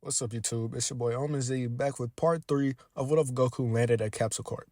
What's up, YouTube? It's your boy Omen back with part 3 of what if Goku landed at Capsule Corp.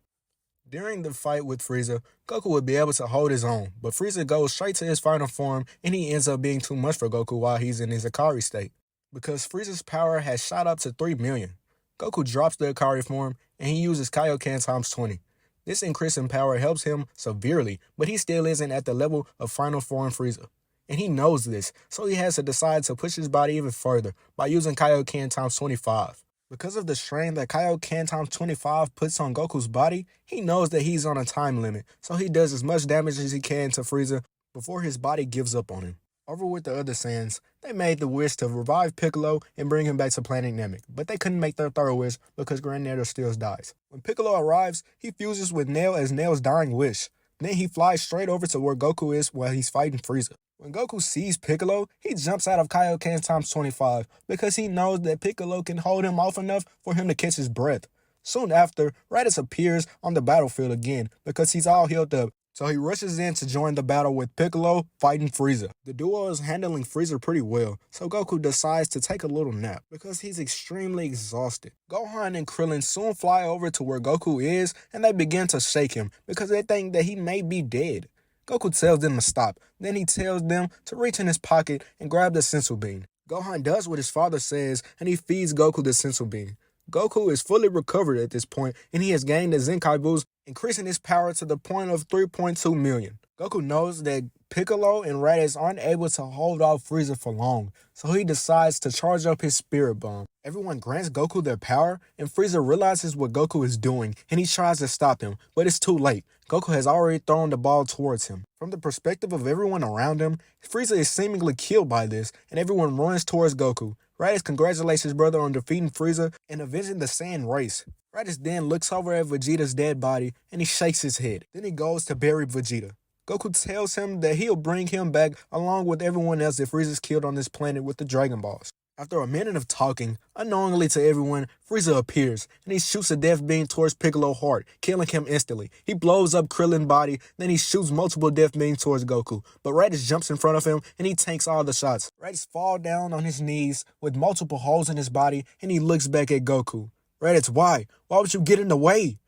During the fight with Frieza, Goku would be able to hold his own, but Frieza goes straight to his final form and he ends up being too much for Goku while he's in his Akari state. Because Frieza's power has shot up to 3 million, Goku drops the Akari form and he uses Kaioken times 20. This increase in power helps him severely, but he still isn't at the level of final form Frieza. And he knows this, so he has to decide to push his body even further by using Kaioken times 25. Because of the strain that Kaioken times 25 puts on Goku's body, he knows that he's on a time limit, so he does as much damage as he can to Frieza before his body gives up on him. Over with the other Saiyans, they made the wish to revive Piccolo and bring him back to planet Namek, but they couldn't make their third wish because Granddaddy still dies. When Piccolo arrives, he fuses with Nail as Nail's dying wish. Then he flies straight over to where Goku is while he's fighting Frieza. When Goku sees Piccolo, he jumps out of Kaioken times 25 because he knows that Piccolo can hold him off enough for him to catch his breath. Soon after, Raditz appears on the battlefield again because he's all healed up, so he rushes in to join the battle with Piccolo fighting Frieza. The duo is handling Frieza pretty well, so Goku decides to take a little nap because he's extremely exhausted. Gohan and Krillin soon fly over to where Goku is and they begin to shake him because they think that he may be dead. Goku tells them to stop, then he tells them to reach in his pocket and grab the sensu bean. Gohan does what his father says and he feeds Goku the sensu bean. Goku is fully recovered at this point and he has gained the Zenkai boost, increasing his power to the point of 3.2 million. Goku knows that Piccolo and Raditz aren't able to hold off Frieza for long, so he decides to charge up his Spirit Bomb. Everyone grants Goku their power, and Frieza realizes what Goku is doing, and he tries to stop him, but it's too late. Goku has already thrown the ball towards him. From the perspective of everyone around him, Frieza is seemingly killed by this, and everyone runs towards Goku. Raditz congratulates his brother on defeating Frieza and avenging the Saiyan race. Raditz then looks over at Vegeta's dead body, and he shakes his head. Then he goes to bury Vegeta. Goku tells him that he'll bring him back along with everyone else if Frieza's killed on this planet with the Dragon Balls. After a minute of talking, unknowingly to everyone, Frieza appears, and he shoots a death beam towards Piccolo's heart, killing him instantly. He blows up Krillin's body, then he shoots multiple death beams towards Goku, but Raditz jumps in front of him, and he tanks all the shots. Raditz falls down on his knees with multiple holes in his body, and he looks back at Goku. Raditz, why? Why would you get in the way?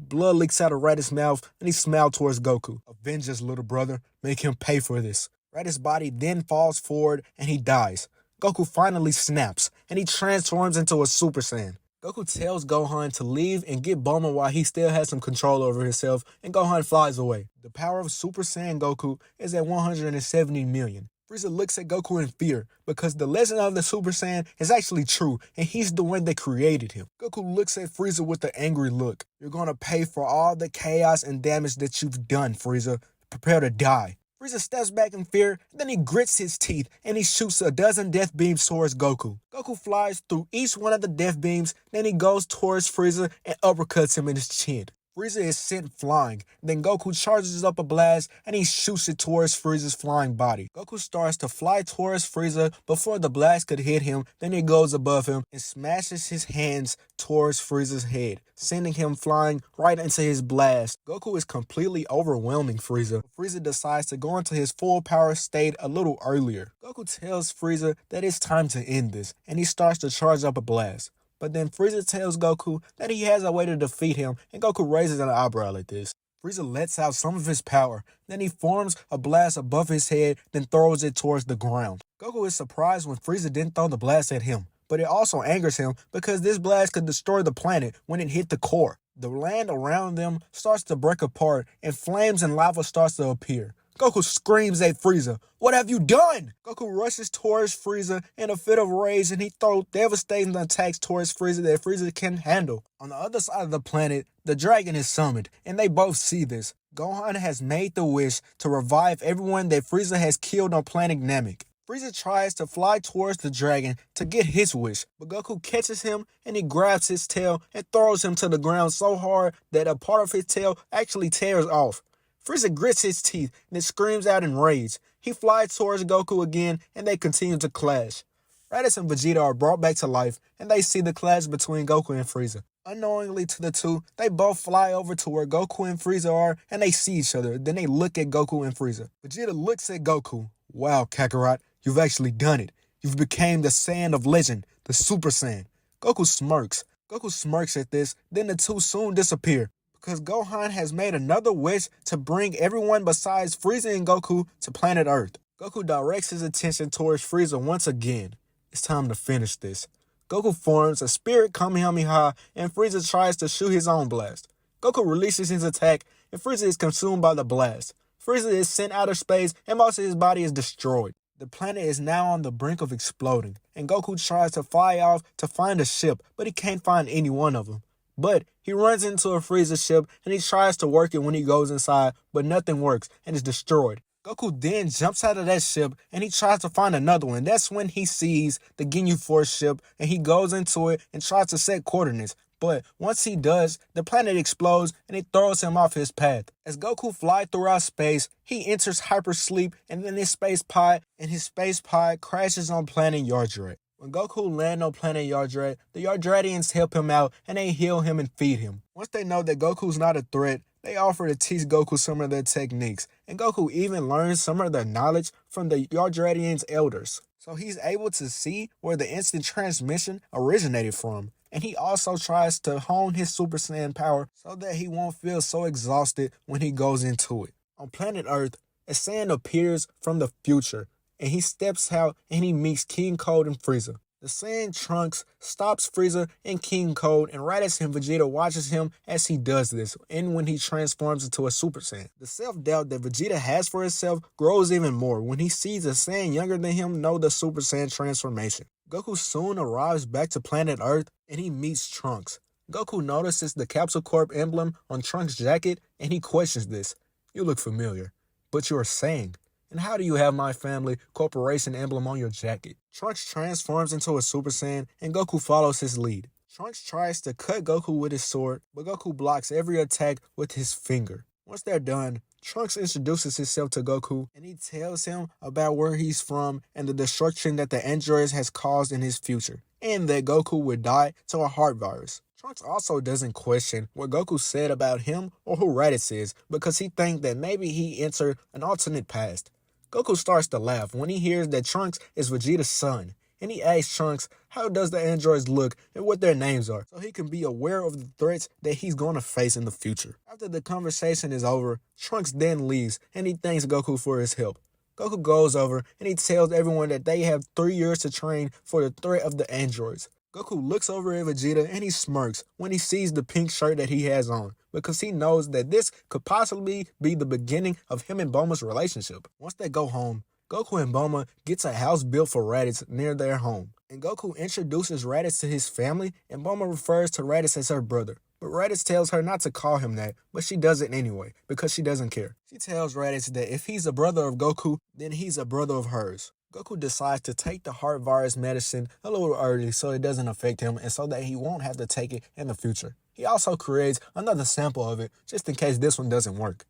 Blood leaks out of Raditz's mouth, and he smiles towards Goku. Avenge us, little brother. Make him pay for this. Raditz's body then falls forward, and he dies. Goku finally snaps, and he transforms into a Super Saiyan. Goku tells Gohan to leave and get Bulma while he still has some control over himself, and Gohan flies away. The power of Super Saiyan Goku is at 170 million. Frieza looks at Goku in fear because the legend of the Super Saiyan is actually true and he's the one that created him. Goku looks at Frieza with an angry look. You're gonna pay for all the chaos and damage that you've done, Frieza. Prepare to die. Frieza steps back in fear, then he grits his teeth and he shoots a dozen death beams towards Goku. Goku flies through each one of the death beams, then he goes towards Frieza and uppercuts him in his chin. Frieza is sent flying, then Goku charges up a blast and he shoots it towards Frieza's flying body. Goku starts to fly towards Frieza before the blast could hit him, then it goes above him and smashes his hands towards Frieza's head, sending him flying right into his blast. Goku is completely overwhelming Frieza. Frieza decides to go into his full power state a little earlier. Goku tells Frieza that it's time to end this, and he starts to charge up a blast. But then Frieza tells Goku that he has a way to defeat him, and Goku raises an eyebrow at this. Frieza lets out some of his power, then he forms a blast above his head, then throws it towards the ground. Goku is surprised when Frieza didn't throw the blast at him, but it also angers him because this blast could destroy the planet when it hit the core. The land around them starts to break apart, and flames and lava starts to appear. Goku screams at Frieza, "What have you done?" Goku rushes towards Frieza in a fit of rage and he throws devastating attacks towards Frieza that Frieza can handle. On the other side of the planet, the dragon is summoned and they both see this. Gohan has made the wish to revive everyone that Frieza has killed on planet Namek. Frieza tries to fly towards the dragon to get his wish, but Goku catches him and he grabs his tail and throws him to the ground so hard that a part of his tail actually tears off. Frieza grits his teeth and then screams out in rage. He flies towards Goku again and they continue to clash. Raditz and Vegeta are brought back to life and they see the clash between Goku and Frieza. Unknowingly to the two, they both fly over to where Goku and Frieza are and they see each other. Then they look at Goku and Frieza. Vegeta looks at Goku. Wow, Kakarot, you've actually done it. You've become the Saiyan of legend, the Super Saiyan. Goku smirks. Goku smirks at this, then the two soon disappear, because Gohan has made another wish to bring everyone besides Frieza and Goku to planet Earth. Goku directs his attention towards Frieza once again. It's time to finish this. Goku forms a Spirit Kamehameha and Frieza tries to shoot his own blast. Goku releases his attack and Frieza is consumed by the blast. Frieza is sent out of space and most of his body is destroyed. The planet is now on the brink of exploding, and Goku tries to fly off to find a ship, but he can't find any one of them. But he runs into a Frieza ship and he tries to work it when he goes inside, but nothing works and is destroyed. Goku then jumps out of that ship and he tries to find another one. That's when he sees the Ginyu Force ship and he goes into it and tries to set coordinates. But once he does, the planet explodes and it throws him off his path. As Goku flies throughout space, he enters hypersleep and then his space pod crashes on planet Yardrat. When Goku lands on planet Yardrat, the Yardratians help him out and they heal him and feed him. Once they know that Goku's not a threat, they offer to teach Goku some of their techniques, and Goku even learns some of their knowledge from the Yardratians' elders. So he's able to see where the instant transmission originated from. And he also tries to hone his Super Saiyan power so that he won't feel so exhausted when he goes into it. On planet Earth, a Saiyan appears from the future, and he steps out and he meets King Cold and Frieza. The Saiyan Trunks stops Frieza and King Cold, and Raditz and Vegeta watches him as he does this, and when he transforms into a Super Saiyan. The self-doubt that Vegeta has for himself grows even more when he sees a Saiyan younger than him know the Super Saiyan transformation. Goku soon arrives back to planet Earth, and he meets Trunks. Goku notices the Capsule Corp emblem on Trunks' jacket, and he questions this. "You look familiar, but you're a Saiyan. And how do you have my family corporation emblem on your jacket?" Trunks transforms into a Super Saiyan, and Goku follows his lead. Trunks tries to cut Goku with his sword, but Goku blocks every attack with his finger. Once they're done, Trunks introduces himself to Goku, and he tells him about where he's from and the destruction that the androids has caused in his future, and that Goku would die to a heart virus. Trunks also doesn't question what Goku said about him or who Raditz is, because he thinks that maybe he entered an alternate past. Goku starts to laugh when he hears that Trunks is Vegeta's son, and he asks Trunks how does the androids look and what their names are, so he can be aware of the threats that he's going to face in the future. After the conversation is over, Trunks then leaves, and he thanks Goku for his help. Goku goes over, and he tells everyone that they have 3 years to train for the threat of the androids. Goku looks over at Vegeta and he smirks when he sees the pink shirt that he has on, because he knows that this could possibly be the beginning of him and Bulma's relationship. Once they go home, Goku and Bulma gets a house built for Raditz near their home. And Goku introduces Raditz to his family, and Bulma refers to Raditz as her brother. But Raditz tells her not to call him that, but she does it anyway, because she doesn't care. She tells Raditz that if he's a brother of Goku, then he's a brother of hers. Goku decides to take the heart virus medicine a little early so it doesn't affect him and so that he won't have to take it in the future. He also creates another sample of it just in case this one doesn't work.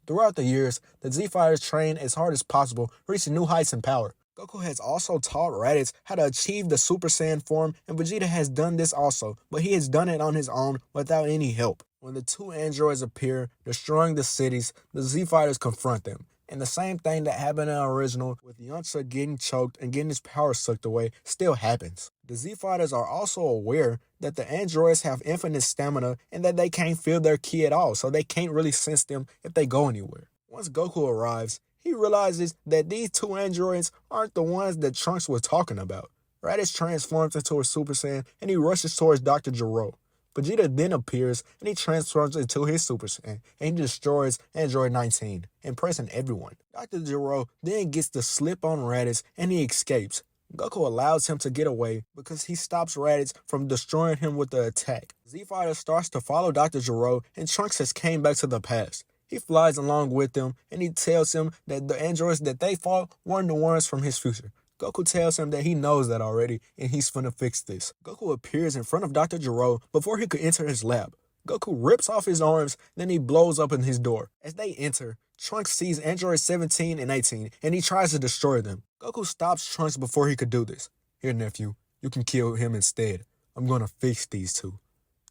Throughout the years, the Z-Fighters train as hard as possible, reaching new heights in power. Goku has also taught Raditz how to achieve the Super Saiyan form, and Vegeta has done this also, but he has done it on his own without any help. When the two androids appear, destroying the cities, the Z-Fighters confront them. And the same thing that happened in the original with Yamcha getting choked and getting his power sucked away still happens. The Z-Fighters are also aware that the androids have infinite stamina and that they can't feel their ki at all, so they can't really sense them if they go anywhere. Once Goku arrives, he realizes that these two androids aren't the ones that Trunks was talking about. Raditz transforms into a Super Saiyan and he rushes towards Dr. Gero. Vegeta then appears and he transforms into his Super Saiyan and he destroys Android 19, impressing everyone. Dr. Gero then gets the slip on Raditz and he escapes. Goku allows him to get away because he stops Raditz from destroying him with the attack. Z-Fighter starts to follow Dr. Gero and Trunks has came back to the past. He flies along with them and he tells him that the androids that they fought weren't the ones from his future. Goku tells him that he knows that already and he's finna fix this. Goku appears in front of Dr. Gero before he could enter his lab. Goku rips off his arms, then he blows open his door. As they enter, Trunks sees androids 17 and 18 and he tries to destroy them. Goku stops Trunks before he could do this. "Here, nephew, you can kill him instead. I'm gonna fix these two."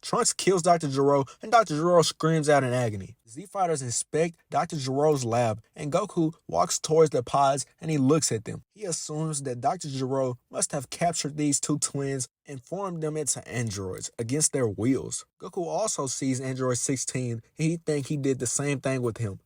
Trunks kills Dr. Gero, and Dr. Gero screams out in agony. Z-Fighters inspect Dr. Gero's lab, and Goku walks towards the pods and he looks at them. He assumes that Dr. Gero must have captured these two twins and formed them into androids against their wills. Goku also sees Android 16, and he thinks he did the same thing with him.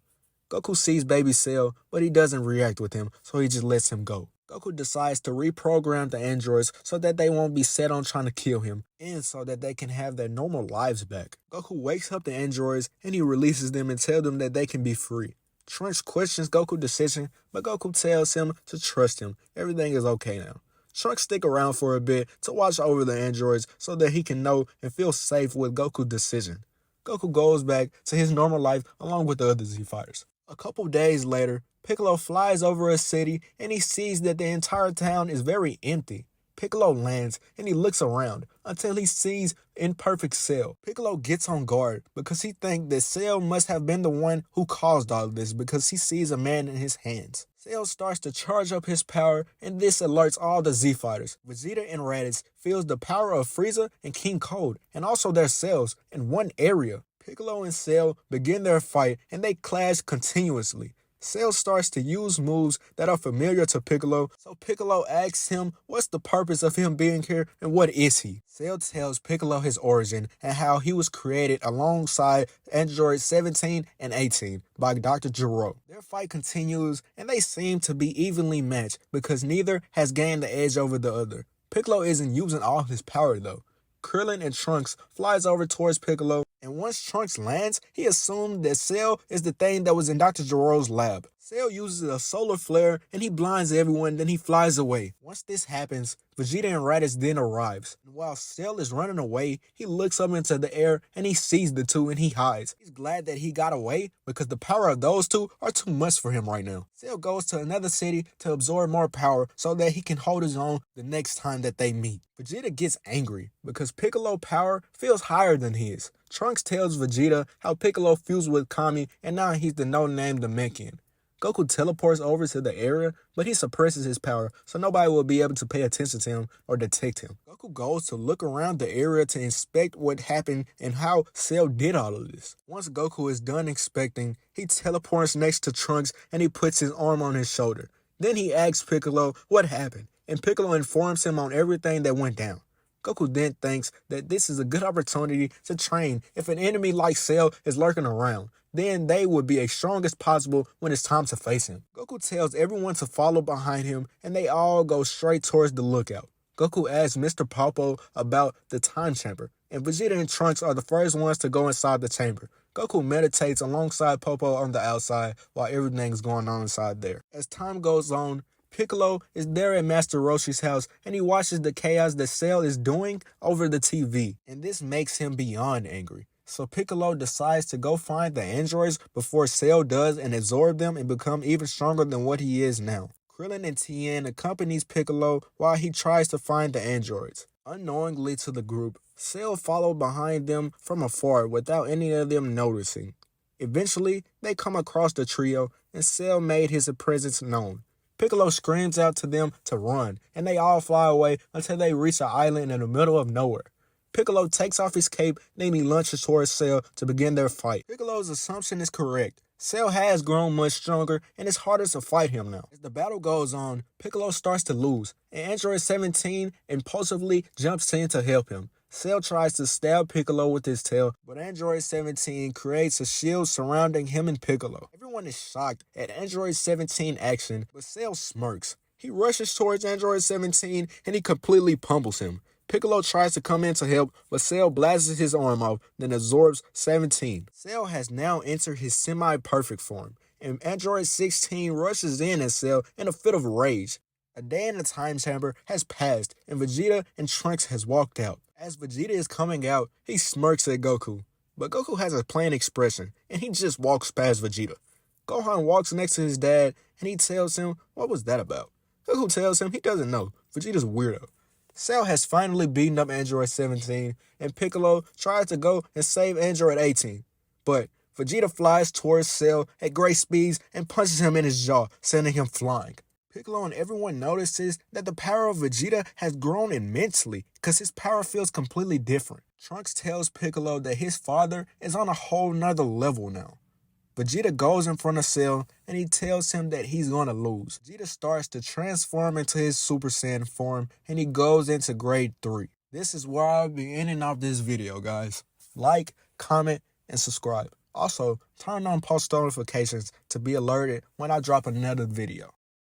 Goku sees Baby Cell, but he doesn't react with him, so he just lets him go. Goku decides to reprogram the androids so that they won't be set on trying to kill him, and so that they can have their normal lives back. Goku wakes up the androids, and he releases them and tells them that they can be free. Trunks questions Goku's decision, but Goku tells him to trust him. Everything is okay now. Trunks stick around for a bit to watch over the androids so that he can know and feel safe with Goku's decision. Goku goes back to his normal life along with the other Z-Fighters. A couple days later, Piccolo flies over a city and he sees that the entire town is very empty. Piccolo lands and he looks around until he sees Imperfect Cell. Piccolo gets on guard because he thinks that Cell must have been the one who caused all of this because he sees a man in his hands. Cell starts to charge up his power and this alerts all the Z-Fighters. Vegeta and Raditz feels the power of Frieza and King Cold and also their cells in one area. Piccolo and Cell begin their fight and they clash continuously. Cell starts to use moves that are familiar to Piccolo, so Piccolo asks him what's the purpose of him being here and what is he. Cell tells Piccolo his origin and how he was created alongside Android 17 and 18 by Dr. Gero. Their fight continues and they seem to be evenly matched because neither has gained the edge over the other. Piccolo isn't using all his power though. Krillin and Trunks flies over towards Piccolo, and once Trunks lands, he assumed that Cell is the thing that was in Dr. Gero's lab. Cell uses a solar flare and he blinds everyone, then he flies away. Once this happens, Vegeta and Raditz then arrives. And while Cell is running away, he looks up into the air and he sees the two and he hides. He's glad that he got away because the power of those two are too much for him right now. Cell goes to another city to absorb more power so that he can hold his own the next time that they meet. Vegeta gets angry because Piccolo's power feels higher than his. Trunks tells Vegeta how Piccolo fused with Kami and now he's the no-name Namekian. Goku teleports over to the area, but he suppresses his power, so nobody will be able to pay attention to him or detect him. Goku goes to look around the area to inspect what happened and how Cell did all of this. Once Goku is done inspecting, he teleports next to Trunks and he puts his arm on his shoulder. Then he asks Piccolo what happened, and Piccolo informs him on everything that went down. Goku then thinks that this is a good opportunity to train if an enemy like Cell is lurking around. Then they would be as strong as possible when it's time to face him. Goku tells everyone to follow behind him and they all go straight towards the lookout. Goku asks Mr. Popo about the time chamber, and Vegeta and Trunks are the first ones to go inside the chamber. Goku meditates alongside Popo on the outside while everything's going on inside there. As time goes on, Piccolo is there at Master Roshi's house and he watches the chaos that Cell is doing over the TV, and this makes him beyond angry. So Piccolo decides to go find the androids before Cell does and absorb them and become even stronger than what he is now. Krillin and Tien accompanies Piccolo while he tries to find the androids. Unknowingly to the group, Cell followed behind them from afar without any of them noticing. Eventually, they come across the trio and Cell made his presence known. Piccolo screams out to them to run, and they all fly away until they reach an island in the middle of nowhere. Piccolo takes off his cape, then he launches towards Cell to begin their fight. Piccolo's assumption is correct. Cell has grown much stronger, and it's harder to fight him now. As the battle goes on, Piccolo starts to lose, and Android 17 impulsively jumps in to help him. Cell tries to stab Piccolo with his tail, but Android 17 creates a shield surrounding him and Piccolo. Everyone is shocked at Android 17 action, but Cell smirks. He rushes towards Android 17 and he completely pummels him. Piccolo tries to come in to help, but Cell blasts his arm off, then absorbs 17. Cell has now entered his semi-perfect form, and Android 16 rushes in at Cell in a fit of rage. A day in the time chamber has passed, and Vegeta and Trunks has walked out. As Vegeta is coming out, he smirks at Goku. But Goku has a plain expression, and he just walks past Vegeta. Gohan walks next to his dad, and he tells him, what was that about? Goku tells him he doesn't know. Vegeta's a weirdo. Cell has finally beaten up Android 17, and Piccolo tries to go and save Android 18. But Vegeta flies towards Cell at great speeds and punches him in his jaw, sending him flying. Piccolo and everyone notices that the power of Vegeta has grown immensely because his power feels completely different. Trunks tells Piccolo that his father is on a whole nother level now. Vegeta goes in front of Cell and he tells him that he's going to lose. Vegeta starts to transform into his Super Saiyan form and he goes into grade 3. This is where I'll be ending off this video, guys. Like, comment, and subscribe. Also, turn on post notifications to be alerted when I drop another video.